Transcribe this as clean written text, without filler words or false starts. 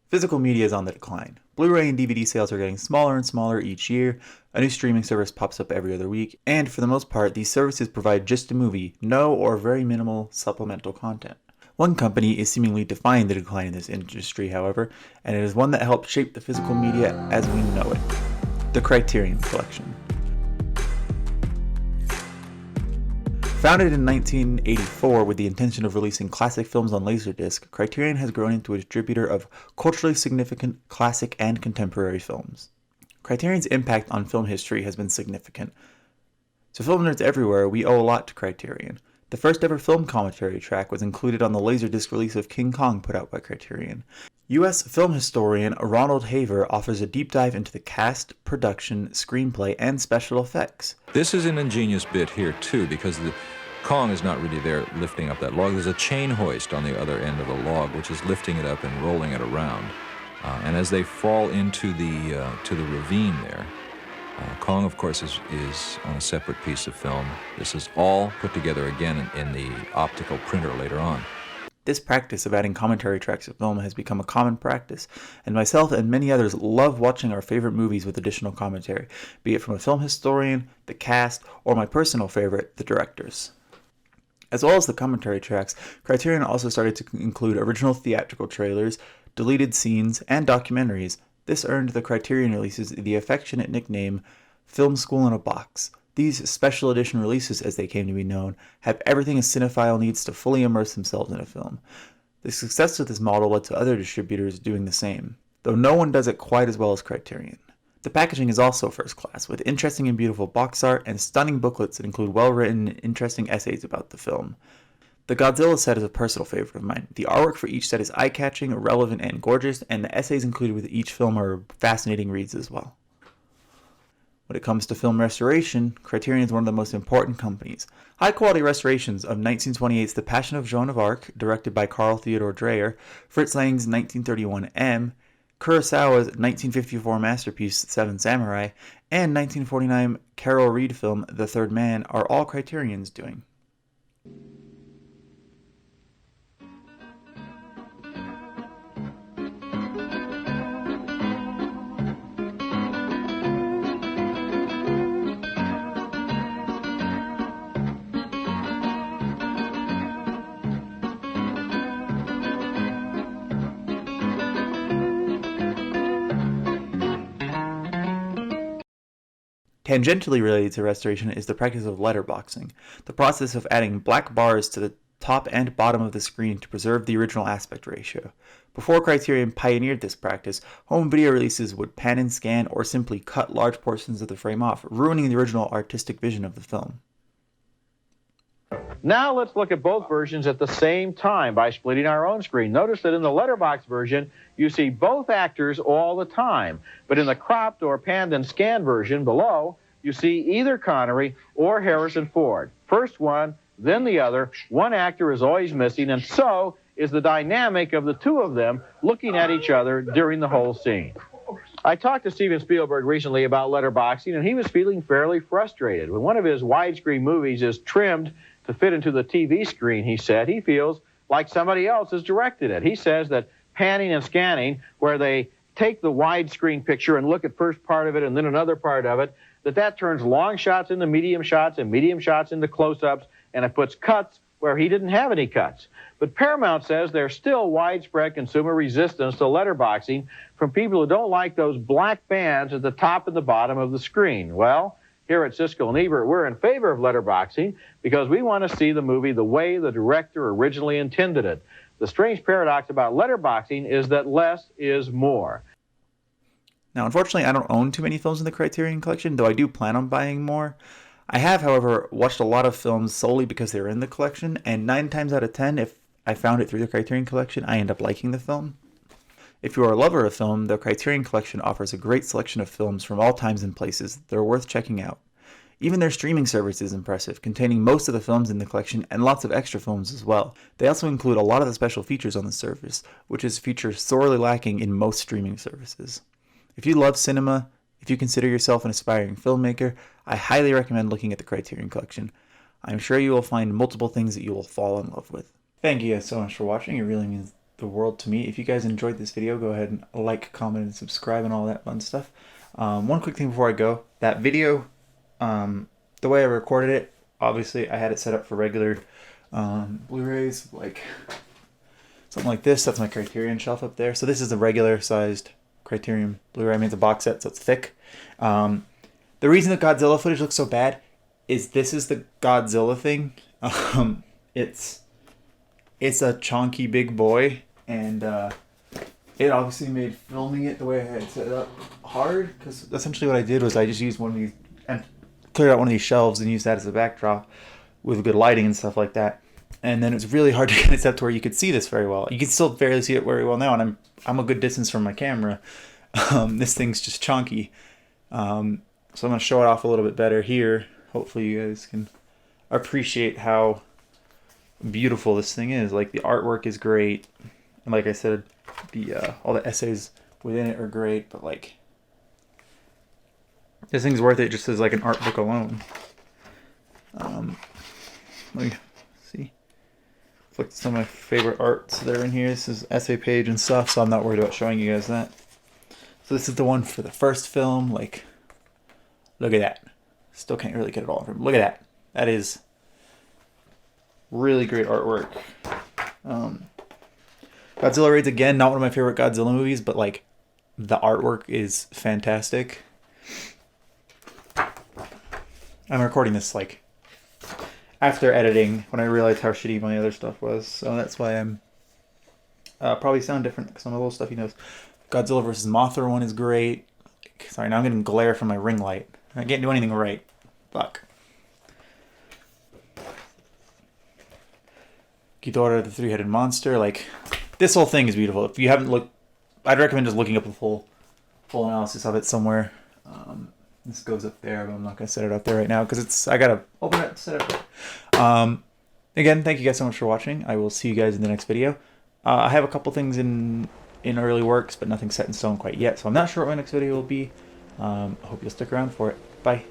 Physical media is on the decline. Blu-ray and DVD sales are getting smaller and smaller each year, a new streaming service pops up every other week, and for the most part, these services provide just a movie, no or very minimal supplemental content. One company is seemingly defying the decline in this industry, however, and it is one that helped shape the physical media as we know it: the Criterion Collection. Founded in 1984 with the intention of releasing classic films on Laserdisc, Criterion has grown into a distributor of culturally significant classic and contemporary films. Criterion's impact on film history has been significant. To film nerds everywhere, we owe a lot to Criterion. The first ever film commentary track was included on the Laserdisc release of King Kong put out by Criterion. U.S. film historian Ronald Haver offers a deep dive into the cast, production, screenplay, and special effects. This is an ingenious bit here too, because the Kong is not really there lifting up that log. There's a chain hoist on the other end of the log, which is lifting it up and rolling it around. And as they fall into the ravine there, Kong, of course, is on a separate piece of film. This is all put together again in the optical printer later on. This practice of adding commentary tracks to film has become a common practice, and myself and many others love watching our favorite movies with additional commentary, be it from a film historian, the cast, or my personal favorite, the directors. As well as the commentary tracks, Criterion also started to include original theatrical trailers, deleted scenes, and documentaries. This earned the Criterion releases the affectionate nickname Film School in a Box. These special edition releases, as they came to be known, have everything a cinephile needs to fully immerse themselves in a film. The success of this model led to other distributors doing the same, though no one does it quite as well as Criterion. The packaging is also first class, with interesting and beautiful box art and stunning booklets that include well-written and interesting essays about the film. The Godzilla set is a personal favorite of mine. The artwork for each set is eye-catching, relevant, and gorgeous, and the essays included with each film are fascinating reads as well. When it comes to film restoration, Criterion is one of the most important companies. High-quality restorations of 1928's The Passion of Joan of Arc, directed by Carl Theodor Dreyer, Fritz Lang's 1931 M, Kurosawa's 1954 masterpiece Seven Samurai, and 1949 Carol Reed film The Third Man are all Criterion's doing. Tangentially related to restoration is the practice of letterboxing, the process of adding black bars to the top and bottom of the screen to preserve the original aspect ratio. Before Criterion pioneered this practice, home video releases would pan and scan or simply cut large portions of the frame off, ruining the original artistic vision of the film. Now let's look at both versions at the same time by splitting our own screen. Notice that in the letterbox version, you see both actors all the time. But in the cropped or panned and scanned version below, you see either Connery or Harrison Ford. First one, then the other. One actor is always missing, and so is the dynamic of the two of them looking at each other during the whole scene. I talked to Steven Spielberg recently about letterboxing, and he was feeling fairly frustrated. When one of his widescreen movies is trimmed to fit into the TV screen, he said, he feels like somebody else has directed it. He says that panning and scanning, where they take the widescreen picture and look at first part of it and then another part of it, that turns long shots into medium shots and medium shots into close-ups, and it puts cuts where he didn't have any cuts. But Paramount says there's still widespread consumer resistance to letterboxing from people who don't like those black bands at the top and the bottom of the screen. Well, here at Siskel and Ebert, we're in favor of letterboxing because we want to see the movie the way the director originally intended it. The strange paradox about letterboxing is that less is more. Now, unfortunately, I don't own too many films in the Criterion Collection, though I do plan on buying more. I have, however, watched a lot of films solely because they're in the collection, and 9 times out of 10, if I found it through the Criterion Collection, I end up liking the film. If you are a lover of film, the Criterion Collection offers a great selection of films from all times and places that are worth checking out. Even their streaming service is impressive, containing most of the films in the collection and lots of extra films as well. They also include a lot of the special features on the service, which is a feature sorely lacking in most streaming services. If you love cinema, if you consider yourself an aspiring filmmaker, I highly recommend looking at the Criterion Collection. I'm sure you will find multiple things that you will fall in love with. Thank you guys so much for watching. It really means the world to me. If you guys enjoyed this video, go ahead and like, comment, and subscribe and all that fun stuff. One quick thing before I go. That video, the way I recorded it, obviously I had it set up for regular Blu-rays, like something like this. That's my Criterion shelf up there. So this is a regular sized Criterion Blu-ray. I mean, it's a box set, so it's thick. The reason the Godzilla footage looks so bad is this is the Godzilla thing. It's a chunky big boy, and it obviously made filming it the way I had set it up hard, because essentially what I did was I just used one of these and cleared out one of these shelves and used that as a backdrop with good lighting and stuff like that. And then it's really hard to get it set to where you could see this very well. You can still barely see it very well now, and I'm a good distance from my camera. This thing's just chunky. So I'm going to show it off a little bit better here. Hopefully you guys can appreciate how beautiful this thing is. Like, the artwork is great, and like I said, the all the essays within it are great, but like, this thing's worth it just as like an art book alone. Let me see. Look at some of my favorite arts that are in here. This is essay page and stuff, so I'm not worried about showing you guys that. So this is the one for the first film. Like, look at that. Still can't really get it all from. Look at that. That is really great artwork. Godzilla Raids, again, not one of my favorite Godzilla movies, but like, the artwork is fantastic. I'm recording this like after editing, when I realized how shitty my other stuff was, so that's why I'm probably sound different, because some of the little stuff he knows. Godzilla vs. Mothra one is great. Sorry, now I'm getting glare from my ring light. I can't do anything right. Fuck. Ghidorah the Three-Headed Monster. Like, this whole thing is beautiful. If you haven't looked, I'd recommend just looking up the full analysis of it somewhere. This goes up there, but I'm not going to set it up there right now because I got to open it to set it up. Again, thank you guys so much for watching. I will see you guys in the next video. I have a couple things in early works, but nothing set in stone quite yet, so I'm not sure what my next video will be. I hope you'll stick around for it. Bye.